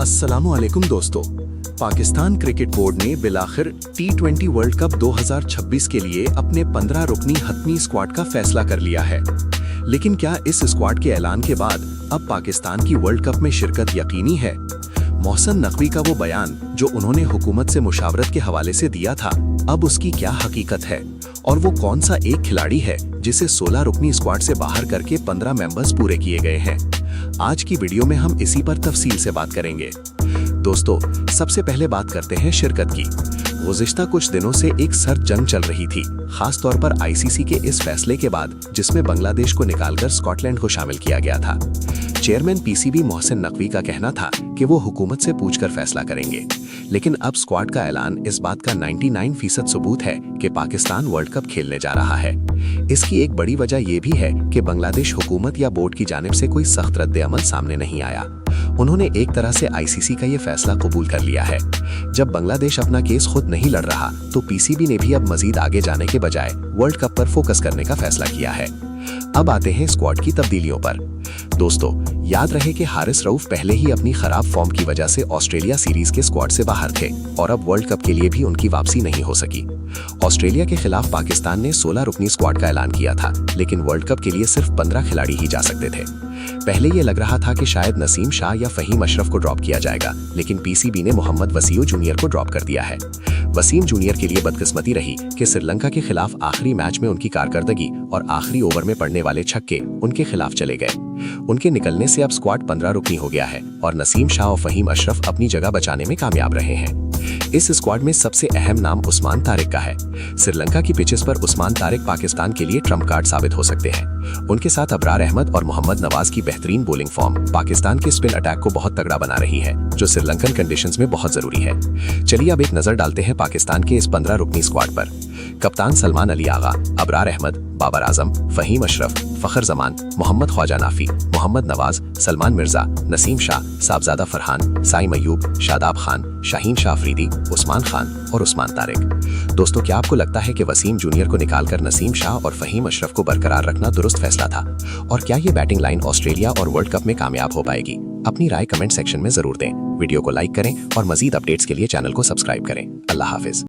अस्सलामुअलैकुम दोस्तों, Pakistan cricket board ने बिलाखिर T20 वर्ल्ड कप 2026 के लिए अपने 15 रुकनी हतमी स्क्वाड का फैसला कर लिया है। लेकिन क्या इस स्क्वाड के ऐलान के बाद अब पाकिस्तान की वर्ल्ड कप में शिरकत यकीनी है? मोहसिन नकवी का वो बयान जो उन्होंने हुकूमत से मुशावरत के हवाले से दिया था, अब उसकी क्या हकीकत है और वो कौन सा एक खिलाड़ी है जिसे 16 रुकनी स्क्वाड से बाहर करके 15 मेंबर्स पूरे किए गए हैं? आज की वीडियो में हम इसी पर तफसील से बात करेंगे। दोस्तों, सबसे पहले बात करते हैं शिरकत की। गुज़िश्ता कुछ दिनों से एक सर्द जंग चल रही थी, खास तौर पर आईसीसी के इस फैसले के बाद जिसमें बांग्लादेश को निकालकर स्कॉटलैंड को शामिल किया गया था। चेयरमैन पीसीबी मोहसिन नकवी का कहना था कि वो हुकूमत से पूछकर फैसला करेंगे, लेकिन अब स्क्वाड का ऐलान इस बात का 99% सबूत है कि पाकिस्तान वर्ल्ड कप खेलने जा रहा है। इसकी एक बड़ी वजह यह भी है कि बांग्लादेश हुकूमत या बोर्ड की जानिब से कोई सख्त रद्द-ए-अमल सामने नहीं आया। उन्होंने एक तरह से आईसीसी का ये फैसला कबूल कर लिया है। जब बांग्लादेश अपना केस खुद नहीं लड़ रहा, तो पीसीबी ने भी अब मजीद आगे जाने के बजाय वर्ल्ड कप पर फोकस करने का फैसला किया है। अब आते हैं स्क्वाड की तब्दीलियों पर। दोस्तों, याद रहे कि हारिस रऊफ पहले ही अपनी खराब फॉर्म की वजह से ऑस्ट्रेलिया सीरीज के स्क्वाड से बाहर थे और अब वर्ल्ड कप के लिए भी उनकी वापसी नहीं हो सकी। ऑस्ट्रेलिया के खिलाफ पाकिस्तान ने 16 रुकनी स्क्वाड का ऐलान किया था, लेकिन वर्ल्ड कप के लिए सिर्फ 15 खिलाड़ी ही जा सकते थे। पहले ये लग रहा था कि शायद नसीम शाह या फहीम अशरफ को ड्रॉप किया जाएगा, लेकिन पीसीबी ने मोहम्मद वसीम जूनियर को ड्रॉप कर दिया है। वसीम जूनियर के लिए बदकिस्मती रही कि श्रीलंका के खिलाफ आखिरी मैच में उनकी कारकर्दगी और आखिरी ओवर में पड़ने वाले छक्के उनके खिलाफ चले गए। उनके निकलने से अब स्क्वाड 15 रुकनी हो गया है और नसीम शाह और फहीम अशरफ अपनी जगह बचाने में कामयाब रहे हैं। इस स्क्वाड में सबसे अहम नाम उस्मान तारिक का है। श्रीलंका की पिचेस पर उस्मान तारिक पाकिस्तान के लिए ट्रम्प कार्ड साबित हो सकते हैं। उनके साथ अबरार अहमद और मोहम्मद नवाज की बेहतरीन बॉलिंग फॉर्म पाकिस्तान के स्पिन अटैक को बहुत तगड़ा बना रही है, जो श्रीलंकन कंडीशंस में बहुत जरूरी है। चलिए अब एक नजर डालते हैं पाकिस्तान के इस 15 रुकनी स्क्वाड पर। कप्तान सलमान अली आगा, अबरार अहमद, बाबर आजम, फहीम अशरफ, फखर जमान, मोहम्मद ख्वाजा नाफी, मोहम्मद नवाज, सलमान मिर्जा, नसीम शाह, साहबजादा फरहान, साइम अयूब, शादाब खान, शाहीन शाह अफरीदी, उस्मान खान और उस्मान तारिक। दोस्तों, क्या आपको लगता है कि वसीम जूनियर को निकालकर नसीम शाह और फहीम अशरफ को बरकरार रखना दुरुस्त फैसला था? और क्या ये बैटिंग लाइन ऑस्ट्रेलिया और वर्ल्ड कप में कामयाब हो पाएगी? अपनी राय कमेंट सेक्शन में जरूर दें। वीडियो को लाइक करें और मजीद अपडेट्स के लिए चैनल को सब्सक्राइब करें। अल्लाह हाफिज।